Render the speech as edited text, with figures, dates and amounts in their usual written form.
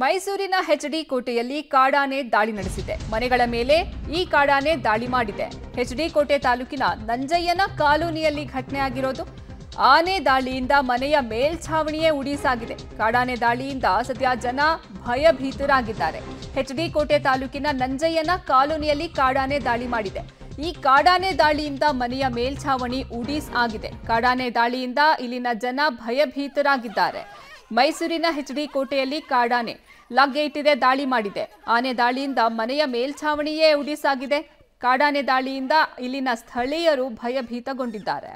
ಮೈಸೂರಿನ ಎಚ್ಡಿ ಕೋಟೆಯಲ್ಲಿ ಕಾಡಾನೆ ದಾಳಿ ನಡೆಸಿದೆ. ಮನೆಗಳ ಮೇಲೆ ಈ ಕಾಡಾನೆ ದಾಳಿ ಮಾಡಿದೆ. ಎಚ್ಡಿ ಕೋಟೆ ತಾಲೂಕಿನ ನಂಜಯ್ಯನ ಕಾಲೋನಿಯಲ್ಲಿ ಘಟನೆಯಾಗಿರೋದು. ಆನೆ ದಾಳಿಯಿಂದ ಮನೆಯ ಮೇಲ್ಛಾವಣಿಯೇ ಉಡಿಸಾಗಿದೆ. ಕಾಡಾನೆ ದಾಳಿಯಿಂದ ಸದ್ಯ ಜನ ಭಯಭೀತರಾಗಿದ್ದಾರೆ. ಎಚ್ಡಿ ಕೋಟೆ ತಾಲೂಕಿನ ನಂಜಯ್ಯನ ಕಾಲೋನಿಯಲ್ಲಿ ಕಾಡಾನೆ ದಾಳಿ ಮಾಡಿದೆ. ಈ ಕಾಡಾನೆ ದಾಳಿಯಿಂದ ಮನೆಯ ಮೇಲ್ಛಾವಣಿ ಉಡೀಸ್ ಆಗಿದೆ. ಕಾಡಾನೆ ದಾಳಿಯಿಂದ ಇಲ್ಲಿನ ಜನ ಭಯಭೀತರಾಗಿದ್ದಾರೆ. ಮೈಸೂರಿನ ಎಚ್ಡಿ ಕೋಟೆಯಲ್ಲಿ ಕಾಡಾನೆ ಲಗ್ಗೆ ಇಟ್ಟಿದೆ, ದಾಳಿ ಮಾಡಿದೆ. ಆನೆ ದಾಳಿಯಿಂದ ಮನೆಯ ಮೇಲ್ಛಾವಣಿಯೇ ಉಡಿಸಾಗಿದೆ. ಕಾಡಾನೆ ದಾಳಿಯಿಂದ ಇಲ್ಲಿನ ಸ್ಥಳೀಯರು ಭಯಭೀತಗೊಂಡಿದ್ದಾರೆ.